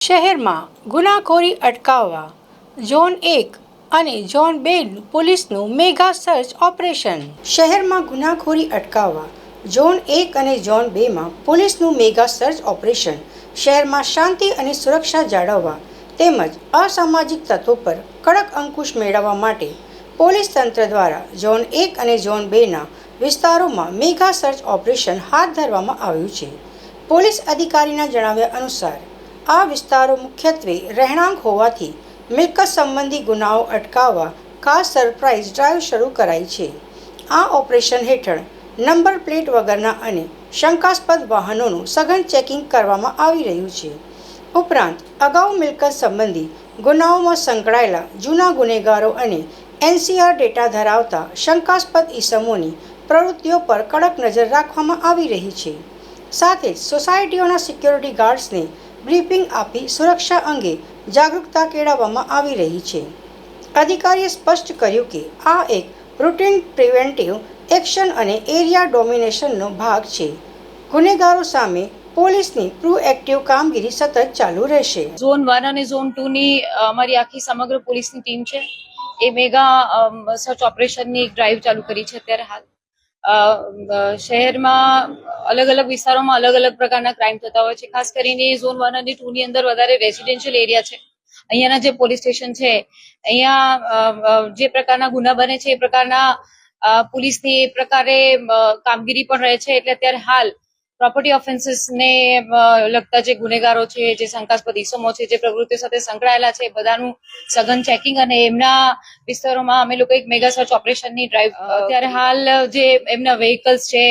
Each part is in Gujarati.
શહેરમાં ગુનાખોરી અટકાવવા ઝોન 1 અને ઝોન 2 પોલીસનું મેગા સર્ચ ઓપરેશન. શહેરમાં ગુનાખોરી અટકાવવા ઝોન 1 અને ઝોન 2માં પોલીસનું મેગા સર્ચ ઓપરેશન શહેરમાં શાંતિ અને સુરક્ષા જાળવવા તેમજ અસામાજિક તત્વો પર કડક અંકુશ મેળવવા માટે પોલીસ તંત્ર દ્વારા ઝોન 1 અને ઝોન 2ના વિસ્તારોમાં મેગા સર્ચ ઓપરેશન હાથ ધરવામાં આવ્યું છે. પોલીસ અધિકારીના જણાવ્યા અનુસાર આ વિસ્તારો મુખ્યત્વે રહેણાંક હોવાથી મિલકત સંબંધી ગુનાઓ અટકાવવા ખાસ સરપ્રાઇઝ ડ્રાઈવ શરૂ કરાઈ છે. આ ઓપરેશન હેઠળ નંબર પ્લેટ વગરના અને શંકાસ્પદ વાહનોનું સઘન ચેકિંગ કરવામાં આવી રહ્યું છે. ઉપરાંત અગાઉ મિલકત સંબંધી ગુનાઓમાં સંકળાયેલા જૂના ગુનેગારો અને એનસીઆર ડેટા ધરાવતા શંકાસ્પદ ઇસમોની પ્રવૃત્તિઓ પર કડક નજર રાખવામાં આવી રહી છે. સાથે જ સોસાયટીઓના સિક્યોરિટી ગાર્ડ્સને બ્રીફિંગ આપી સુરક્ષા અંગે જાગૃતતા કેળવવામાં આવી રહી છે. અધિકારીએ સ્પષ્ટ કર્યું કે આ એક રૂટીન પ્રિવેન્ટિવ એક્શન અને એરિયા ડોમિનેશનનો ભાગ છે. ગુનેગારો સામે પોલીસની પ્રોએક્ટિવ કામગીરી સતત ચાલુ રહેશે. ઝોન 1 અને ઝોન 2 ની અમારી આખી સમગ્ર પોલીસની ટીમ છે એ મેગા સર્ચ ઓપરેશનની એક ડ્રાઈવ ચાલુ કરી છે. અત્યારે હાલ શહેરમાં અલગ અલગ વિસ્તારોમાં અલગ અલગ પ્રકારના ક્રાઇમ થતા હોય છે. ખાસ કરીને ઝોન 1 અને 2 ની અંદર વધારે રેસિડેન્શિયલ એરિયા છે. અહીંયાના જે પોલીસ સ્ટેશન છે અહીંયા જે પ્રકારના ગુના બને છે એ પ્રકારના પોલીસની એ પ્રકારે કામગીરી પણ રહે છે. એટલે અત્યારે હાલ પ્રોપર્ટી ઓફેન્સીસ ને લગતા જે ગુનેગારો છે, જે શંકાસ્પદ ઇસમો છે, જે પ્રવૃત્તિઓ સાથે સંકળાયેલા છે, બધાનું સઘન ચેકિંગ અને એમના વિસ્તારોમાં અમે લોકો એક મેગા સર્ચ ઓપરેશનની ડ્રાઈવ અત્યારે હાલ જે એમના વ્હીકલ્સ છે,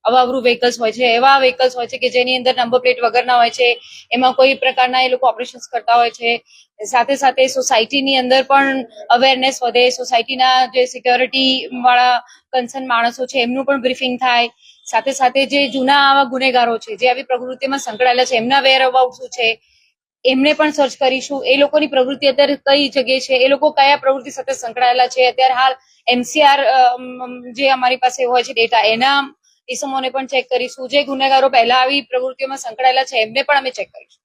અવાવરું વ્હીકલ્સ હોય છે, એવા વ્હીકલ્સ હોય છે કે જેની અંદર નંબર પ્લેટ વગરના હોય છે, એમાં કોઈ પ્રકારના એ લોકો ઓપરેશન્સ કરતા હોય છે. સાથે સાથે સોસાયટીની અંદર પણ અવેરનેસ વધે, સોસાયટીના જે સિક્યોરિટી વાળા કન્સર્ન માણસો છે એમનું પણ બ્રીફિંગ થાય. સાથે સાથે જે જૂના આવા ગુનેગારો છે, જે આવી પ્રવૃત્તિમાં સંકળાયેલા છે, એમના વેર અબાઉટ શું છે એમને પણ સર્ચ કરીશું. એ લોકોની પ્રવૃત્તિ અત્યારે કઈ જગ્યાએ છે, એ લોકો કયા પ્રવૃત્તિ સાથે સંકળાયેલા છે. અત્યારે હાલ એમસીઆર જે અમારી પાસે હોય છે ડેટા, એના ઇસમોને પણ ચેક કરીશું. જે ગુનેગારો પહેલા આવી પ્રવૃત્તિઓમાં સંકળાયેલા છે એમને પણ અમે ચેક કરીશું.